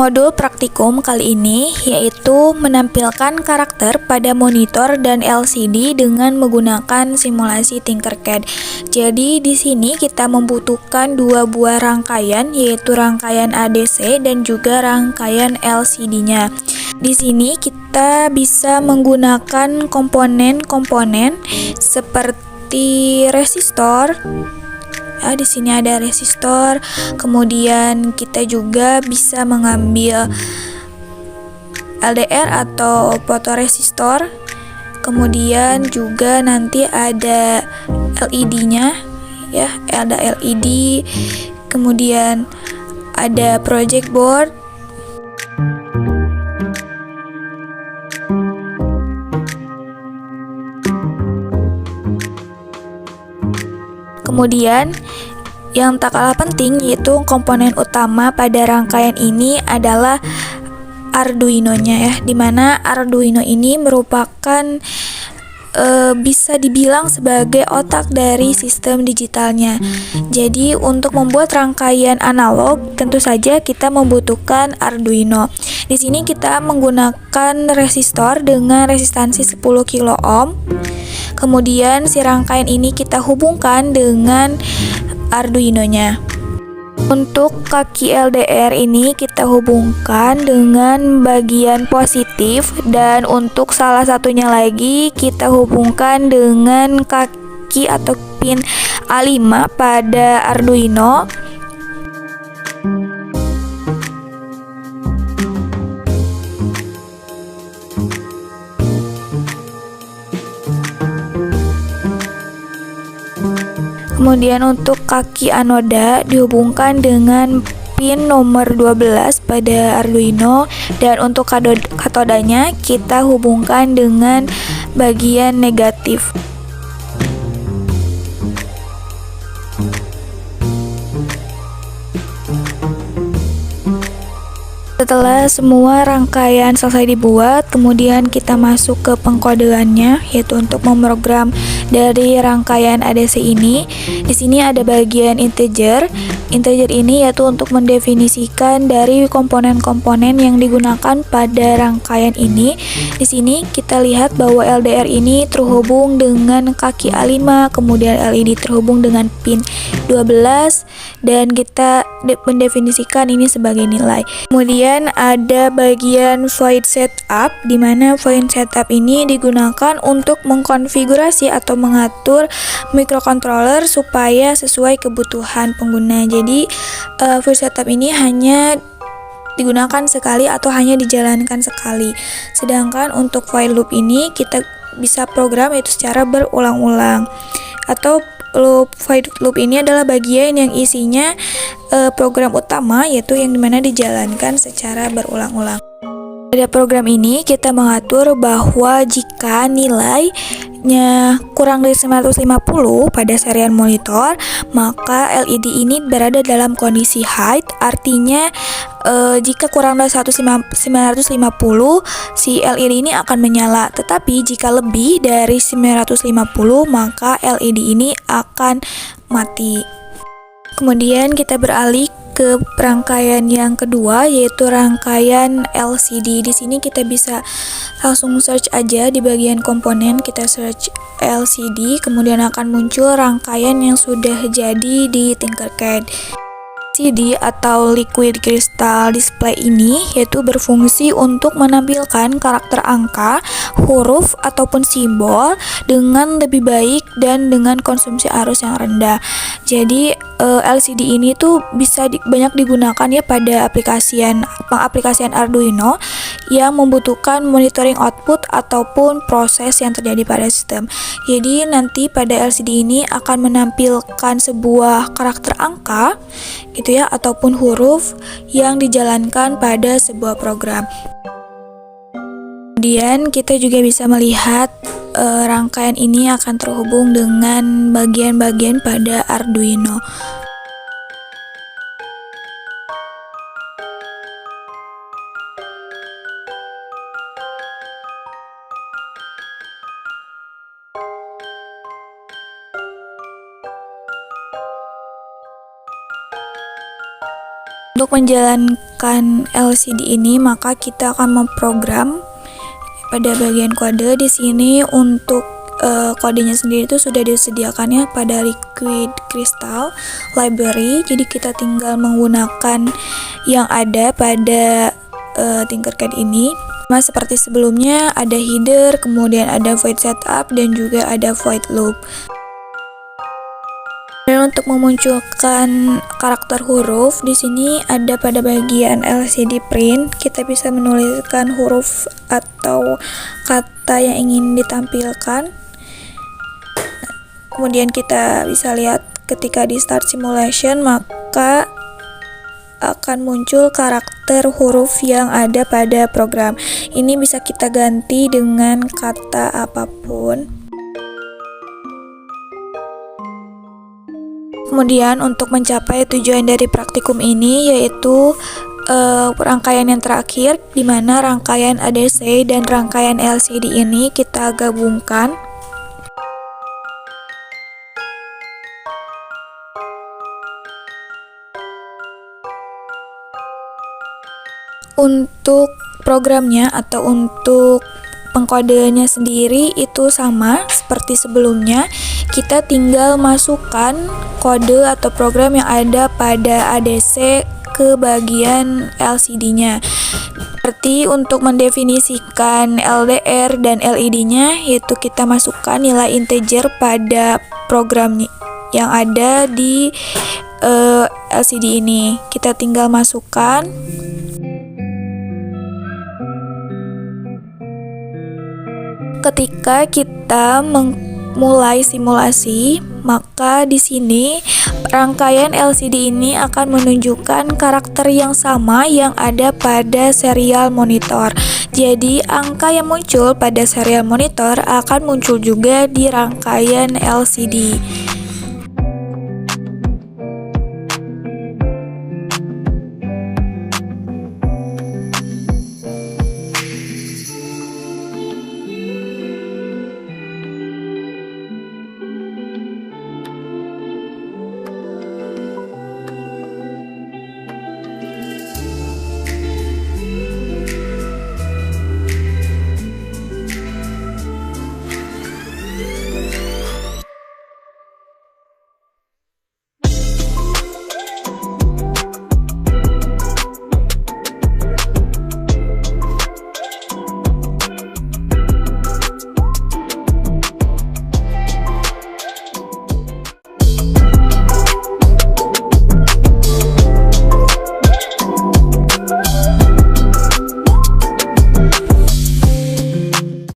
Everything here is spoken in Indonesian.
Modul praktikum kali ini yaitu menampilkan karakter pada monitor dan LCD dengan menggunakan simulasi Tinkercad. Jadi di sini kita membutuhkan dua buah rangkaian, yaitu rangkaian ADC dan juga rangkaian LCD-nya. Di sini kita bisa menggunakan komponen-komponen seperti resistor. Di sini ada resistor, kemudian kita juga bisa mengambil LDR atau fotoresistor, kemudian juga nanti ada LED-nya, ya, ada LED, kemudian ada project board. Kemudian yang tak kalah penting yaitu komponen utama pada rangkaian ini adalah Arduino-nya, ya, dimana Arduino ini merupakan bisa dibilang sebagai otak dari sistem digitalnya. Jadi untuk membuat rangkaian analog tentu saja kita membutuhkan Arduino. Di sini kita menggunakan resistor dengan resistansi 10 kilo ohm. Kemudian si rangkaian ini kita hubungkan dengan Arduino-nya. Untuk kaki LDR ini kita hubungkan dengan bagian positif, dan untuk salah satunya lagi kita hubungkan dengan kaki atau pin A5 pada Arduino. Kemudian untuk kaki anoda dihubungkan dengan pin nomor 12 pada Arduino, dan untuk katodanya kita hubungkan dengan bagian negatif. Setelah semua rangkaian selesai dibuat, kemudian kita masuk ke pengkodeannya, yaitu untuk memprogram dari rangkaian ADC ini. Di sini ada bagian integer. Integer ini yaitu untuk mendefinisikan dari komponen-komponen yang digunakan pada rangkaian ini. Di sini kita lihat bahwa LDR ini terhubung dengan kaki A5, kemudian LED terhubung dengan pin 12, dan kita mendefinisikan ini sebagai nilai. Kemudian ada bagian void setup, di mana void setup ini digunakan untuk mengkonfigurasi atau mengatur microcontroller supaya sesuai kebutuhan pengguna. Jadi void setup ini hanya digunakan sekali atau hanya dijalankan sekali. Sedangkan untuk while loop ini kita bisa program yaitu secara berulang-ulang. Atau while loop ini adalah bagian yang isinya program utama, yaitu yang dimana dijalankan secara berulang-ulang. Pada program ini kita mengatur bahwa jika nilainya kurang dari 950 pada serial monitor, maka LED ini berada dalam kondisi high, artinya jika kurang dari 950 si LED ini akan menyala. Tetapi jika lebih dari 950 maka LED ini akan mati. Kemudian kita beralih ke rangkaian yang kedua, yaitu rangkaian LCD. Di sini kita bisa langsung search aja di bagian komponen, kita search LCD, kemudian akan muncul rangkaian yang sudah jadi di Tinkercad. LCD atau Liquid Crystal Display ini yaitu berfungsi untuk menampilkan karakter angka, huruf ataupun simbol dengan lebih baik dan dengan konsumsi arus yang rendah. Jadi LCD ini tuh bisa banyak digunakan ya pada pengaplikasian Arduino yang membutuhkan monitoring output ataupun proses yang terjadi pada sistem. Jadi nanti pada LCD ini akan menampilkan sebuah karakter angka gitu ya, ataupun huruf yang dijalankan pada sebuah program. Kemudian kita juga bisa melihat rangkaian ini akan terhubung dengan bagian-bagian pada Arduino. Untuk menjalankan LCD ini, maka kita akan memprogram pada bagian kode. Di sini untuk kodenya sendiri itu sudah disediakannya pada Liquid Crystal Library. Jadi kita tinggal menggunakan yang ada pada Tinkercad ini. Seperti sebelumnya, ada header, kemudian ada void setup, dan juga ada void loop. Dan untuk memunculkan karakter huruf, di sini ada pada bagian LCD print, kita bisa menuliskan huruf atau kata yang ingin ditampilkan. Kemudian kita bisa lihat ketika di start simulation, maka akan muncul karakter huruf yang ada pada program. Ini bisa kita ganti dengan kata apapun. Kemudian untuk mencapai tujuan dari praktikum ini, yaitu rangkaian yang terakhir, di mana rangkaian ADC dan rangkaian LCD ini kita gabungkan. Untuk programnya atau untuk pengkodeannya sendiri itu sama seperti sebelumnya. Kita tinggal masukkan kode atau program yang ada pada ADC ke bagian LCD-nya. Seperti untuk mendefinisikan LDR dan LED-nya, yaitu kita masukkan nilai integer pada program yang ada di LCD ini. Kita tinggal masukkan. Ketika kita memulai simulasi, maka di sini rangkaian LCD ini akan menunjukkan karakter yang sama yang ada pada serial monitor. Jadi angka yang muncul pada serial monitor akan muncul juga di rangkaian LCD.